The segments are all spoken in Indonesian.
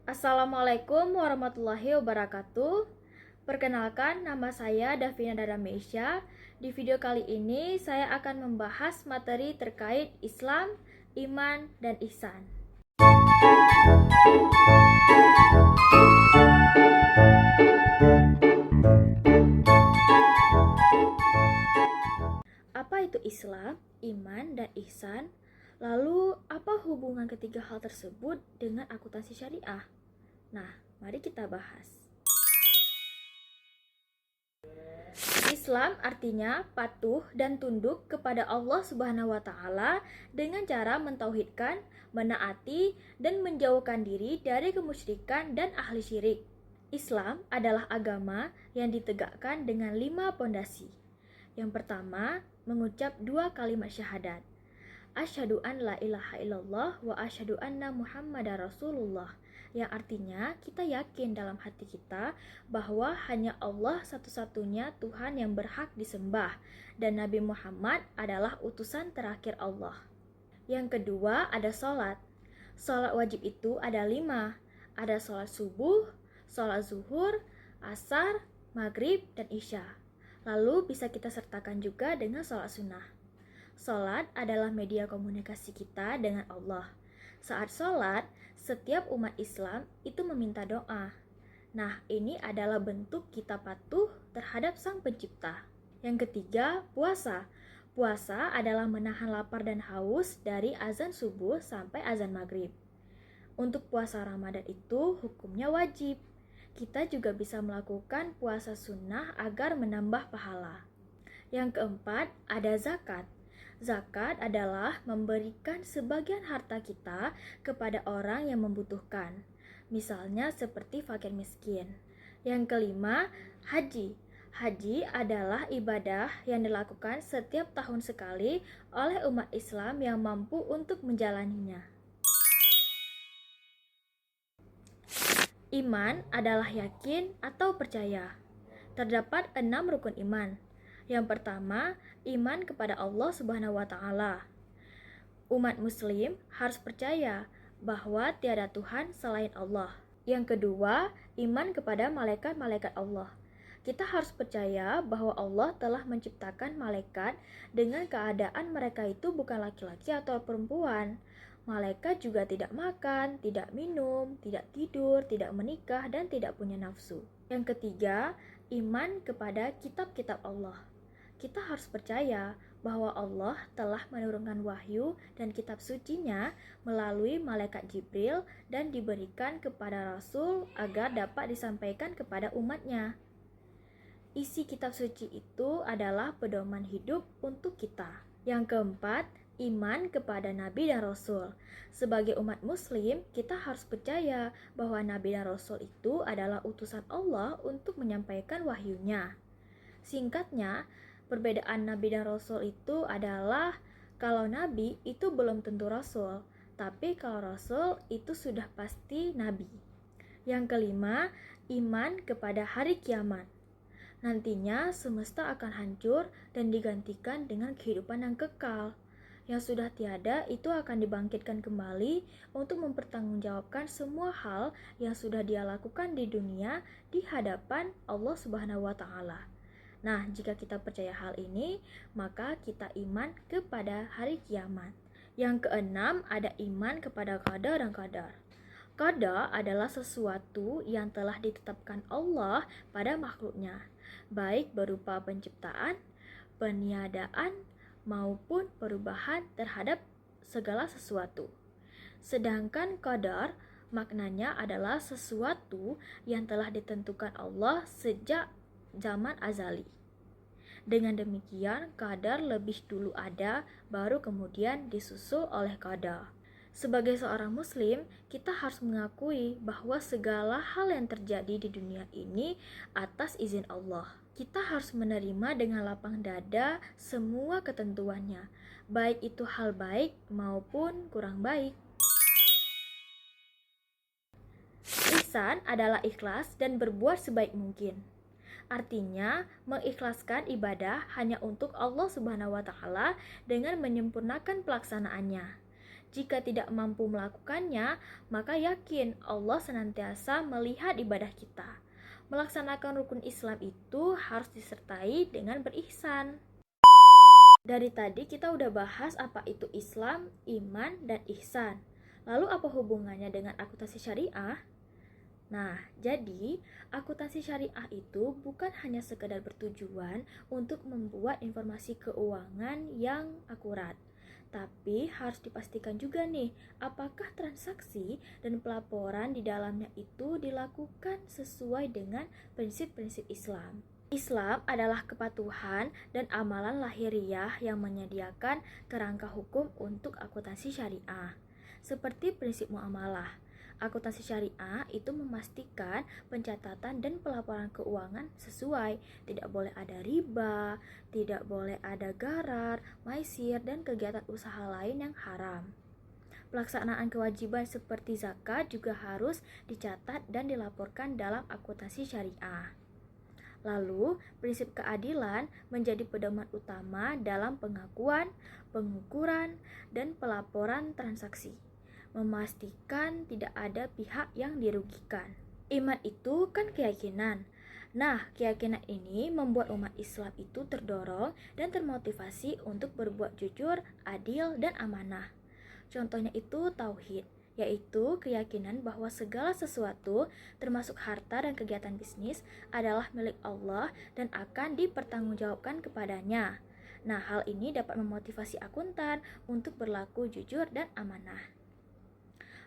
Assalamualaikum warahmatullahi wabarakatuh. Perkenalkan, nama saya Davina Daramesya. Di video kali ini saya akan membahas materi terkait Islam, iman, dan ihsan. Apa itu Islam, iman, dan ihsan? Lalu, apa hubungan ketiga hal tersebut dengan akuntansi syariah? Nah, mari kita bahas. Islam artinya patuh dan tunduk kepada Allah Subhanahu wa taala dengan cara mentauhidkan, menaati, dan menjauhkan diri dari kemusyrikan dan ahli syirik. Islam adalah agama yang ditegakkan dengan 5 pondasi. Yang pertama, mengucap 2 kalimat syahadat. Asyhadu an la ilaha illallah wa asyhadu anna Muhammadar Rasulullah, yang artinya kita yakin dalam hati kita bahwa hanya Allah satu-satunya Tuhan yang berhak disembah dan Nabi Muhammad adalah utusan terakhir Allah. Yang kedua ada sholat. Sholat wajib itu ada 5. Ada sholat subuh, sholat zuhur, asar, maghrib, dan isya. Lalu bisa kita sertakan juga dengan sholat sunnah. Sholat adalah media komunikasi kita dengan Allah. Saat sholat, setiap umat Islam itu meminta doa. Nah, ini adalah bentuk kita patuh terhadap Sang Pencipta. Yang ketiga, puasa. Puasa adalah menahan lapar dan haus dari azan subuh sampai azan maghrib. Untuk puasa Ramadan itu hukumnya wajib. Kita juga bisa melakukan puasa sunnah agar menambah pahala. Yang keempat, ada zakat. Zakat adalah memberikan sebagian harta kita kepada orang yang membutuhkan, misalnya seperti fakir miskin. Yang kelima, haji. Haji adalah ibadah yang dilakukan setiap tahun sekali oleh umat Islam yang mampu untuk menjalaninya. Iman adalah yakin atau percaya. Terdapat 6 rukun iman. Yang pertama, iman kepada Allah Subhanahu wa taala. Umat muslim harus percaya bahwa tiada Tuhan selain Allah. Yang kedua, iman kepada malaikat-malaikat Allah. Kita harus percaya bahwa Allah telah menciptakan malaikat dengan keadaan mereka itu bukan laki-laki atau perempuan. Malaikat juga tidak makan, tidak minum, tidak tidur, tidak menikah, dan tidak punya nafsu. Yang ketiga, iman kepada kitab-kitab Allah. Kita harus percaya bahwa Allah telah menurunkan wahyu dan kitab sucinya melalui malaikat Jibril dan diberikan kepada Rasul agar dapat disampaikan kepada umatnya. Isi kitab suci itu adalah pedoman hidup untuk kita. Yang keempat, iman kepada Nabi dan Rasul. Sebagai umat muslim, kita harus percaya bahwa Nabi dan Rasul itu adalah utusan Allah untuk menyampaikan wahyunya. Singkatnya, perbedaan Nabi dan Rasul itu adalah kalau Nabi itu belum tentu Rasul, tapi kalau Rasul itu sudah pasti Nabi. Yang kelima, iman kepada hari kiamat. Nantinya semesta akan hancur dan digantikan dengan kehidupan yang kekal. Yang sudah tiada itu akan dibangkitkan kembali untuk mempertanggungjawabkan semua hal yang sudah dia lakukan di dunia di hadapan Allah Subhanahu wa taala. Nah, jika kita percaya hal ini, maka kita iman kepada hari kiamat. Yang keenam, ada iman kepada qada dan qadar. Qada adalah sesuatu yang telah ditetapkan Allah pada makhluknya, baik berupa penciptaan, peniadaan, maupun perubahan terhadap segala sesuatu. Sedangkan qadar maknanya adalah sesuatu yang telah ditentukan Allah sejak zaman azali. Dengan demikian, qadar lebih dulu ada, baru kemudian disusul oleh qada. Sebagai seorang muslim, kita harus mengakui bahwa segala hal yang terjadi di dunia ini atas izin Allah. Kita harus menerima dengan lapang dada semua ketentuannya, baik itu hal baik maupun kurang baik. Ihsan adalah ikhlas dan berbuat sebaik mungkin. Artinya, mengikhlaskan ibadah hanya untuk Allah Subhanahu wa taala dengan menyempurnakan pelaksanaannya. Jika tidak mampu melakukannya, maka yakin Allah senantiasa melihat ibadah kita. Melaksanakan rukun Islam itu harus disertai dengan berihsan. Dari tadi kita udah bahas apa itu Islam, iman, dan ihsan. Lalu apa hubungannya dengan akuntansi syariah? Nah, jadi akuntansi syariah itu bukan hanya sekedar bertujuan untuk membuat informasi keuangan yang akurat, tapi harus dipastikan juga nih, apakah transaksi dan pelaporan di dalamnya itu dilakukan sesuai dengan prinsip-prinsip Islam. Islam adalah kepatuhan dan amalan lahiriah yang menyediakan kerangka hukum untuk akuntansi syariah. Seperti prinsip muamalah, akuntansi syariah itu memastikan pencatatan dan pelaporan keuangan sesuai. Tidak boleh ada riba, tidak boleh ada gharar, maisir, dan kegiatan usaha lain yang haram. Pelaksanaan kewajiban seperti zakat juga harus dicatat dan dilaporkan dalam akuntansi syariah. Lalu, prinsip keadilan menjadi pedoman utama dalam pengakuan, pengukuran, dan pelaporan transaksi, memastikan tidak ada pihak yang dirugikan. Iman itu kan keyakinan. Nah, keyakinan ini membuat umat Islam itu terdorong dan termotivasi untuk berbuat jujur, adil, dan amanah. Contohnya itu tauhid, yaitu keyakinan bahwa segala sesuatu, termasuk harta dan kegiatan bisnis, adalah milik Allah dan akan dipertanggungjawabkan kepadanya. Nah, hal ini dapat memotivasi akuntan untuk berlaku jujur dan amanah.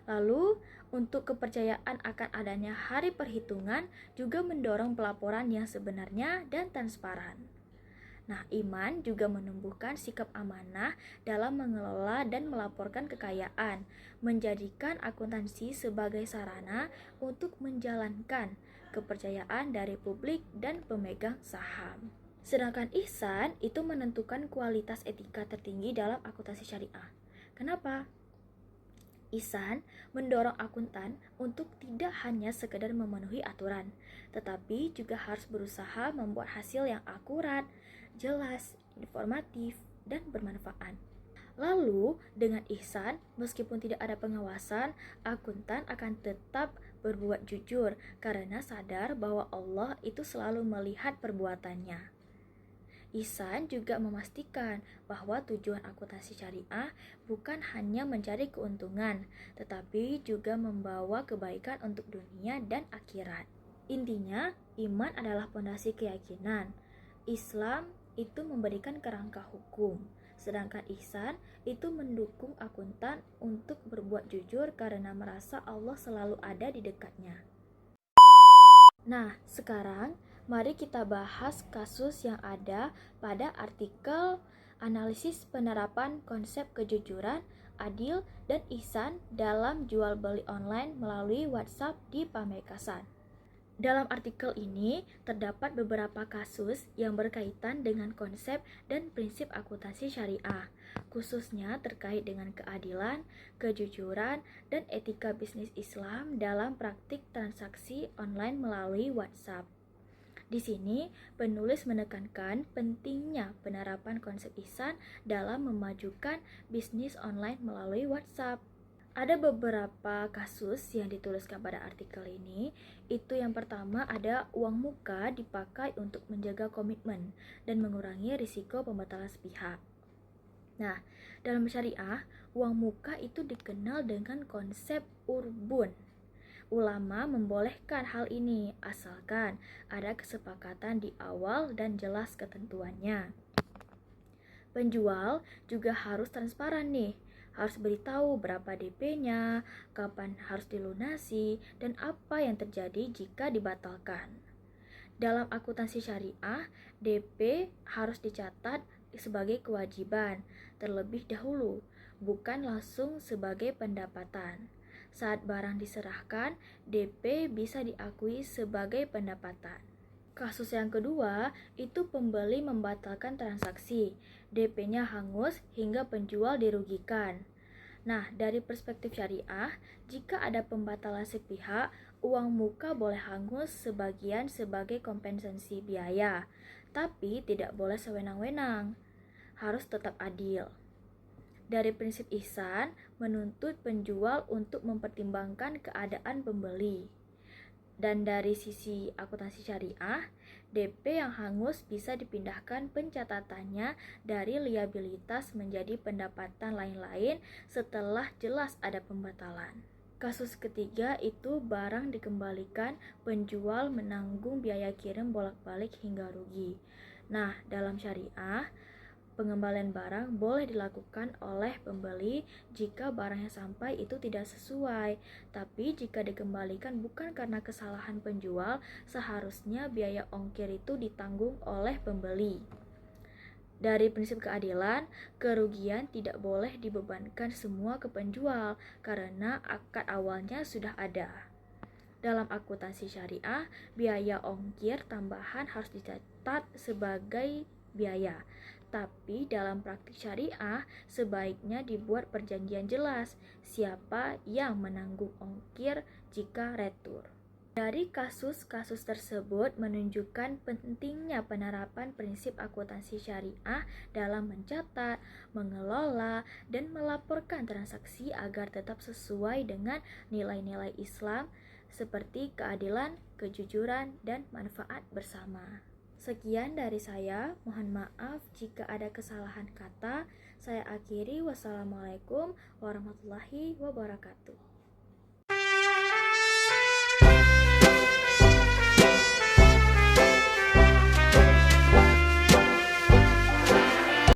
Lalu, untuk kepercayaan akan adanya hari perhitungan juga mendorong pelaporan yang sebenarnya dan transparan. Nah, iman juga menumbuhkan sikap amanah dalam mengelola dan melaporkan kekayaan, menjadikan akuntansi sebagai sarana untuk menjalankan kepercayaan dari publik dan pemegang saham. Sedangkan ihsan itu menentukan kualitas etika tertinggi dalam akuntansi syariah. Kenapa? Ihsan mendorong akuntan untuk tidak hanya sekedar memenuhi aturan, tetapi juga harus berusaha membuat hasil yang akurat, jelas, informatif, dan bermanfaat. Lalu, dengan ihsan, meskipun tidak ada pengawasan, akuntan akan tetap berbuat jujur karena sadar bahwa Allah itu selalu melihat perbuatannya. Ihsan juga memastikan bahwa tujuan akuntansi syariah bukan hanya mencari keuntungan, tetapi juga membawa kebaikan untuk dunia dan akhirat. Intinya, iman adalah pondasi keyakinan. Islam itu memberikan kerangka hukum, sedangkan ihsan itu mendukung akuntan untuk berbuat jujur karena merasa Allah selalu ada di dekatnya. Nah, sekarang mari kita bahas kasus yang ada pada artikel analisis penerapan konsep kejujuran, adil, dan ihsan dalam jual beli online melalui WhatsApp di Pamekasan. Dalam artikel ini terdapat beberapa kasus yang berkaitan dengan konsep dan prinsip akuntansi syariah, khususnya terkait dengan keadilan, kejujuran, dan etika bisnis Islam dalam praktik transaksi online melalui WhatsApp. Di sini, penulis menekankan pentingnya penerapan konsep ihsan dalam memajukan bisnis online melalui WhatsApp. Ada beberapa kasus yang dituliskan pada artikel ini. Itu yang pertama, ada uang muka dipakai untuk menjaga komitmen dan mengurangi risiko pembatalan sepihak. Nah, dalam syariah, uang muka itu dikenal dengan konsep urbun. Ulama membolehkan hal ini asalkan ada kesepakatan di awal dan jelas ketentuannya. Penjual juga harus transparan nih, harus beritahu berapa DP-nya, kapan harus dilunasi, dan apa yang terjadi jika dibatalkan. Dalam akuntansi syariah, DP harus dicatat sebagai kewajiban terlebih dahulu, bukan langsung sebagai pendapatan. Saat barang diserahkan, DP bisa diakui sebagai pendapatan. Kasus yang kedua, itu pembeli membatalkan transaksi, DP-nya hangus hingga penjual dirugikan. Nah, dari perspektif syariah, jika ada pembatalan sepihak, uang muka boleh hangus sebagian sebagai kompensasi biaya, tapi tidak boleh sewenang-wenang, harus tetap adil. Dari prinsip ihsan menuntut penjual untuk mempertimbangkan keadaan pembeli. Dan dari sisi akuntansi syariah, DP yang hangus bisa dipindahkan pencatatannya dari liabilitas menjadi pendapatan lain-lain setelah jelas ada pembatalan. Kasus ketiga itu barang dikembalikan, penjual menanggung biaya kirim bolak-balik hingga rugi. Nah, dalam syariah, pengembalian barang boleh dilakukan oleh pembeli jika barang yang sampai itu tidak sesuai. Tapi jika dikembalikan bukan karena kesalahan penjual, seharusnya biaya ongkir itu ditanggung oleh pembeli. Dari prinsip keadilan, kerugian tidak boleh dibebankan semua ke penjual karena akad awalnya sudah ada. Dalam akuntansi syariah, biaya ongkir tambahan harus dicatat sebagai biaya. Tapi dalam praktik syariah, sebaiknya dibuat perjanjian jelas siapa yang menanggung ongkir jika retur. Dari kasus-kasus tersebut menunjukkan pentingnya penerapan prinsip akuntansi syariah dalam mencatat, mengelola, dan melaporkan transaksi agar tetap sesuai dengan nilai-nilai Islam seperti keadilan, kejujuran, dan manfaat bersama. Sekian dari saya, mohon maaf jika ada kesalahan kata. Saya akhiri, wassalamualaikum warahmatullahi wabarakatuh.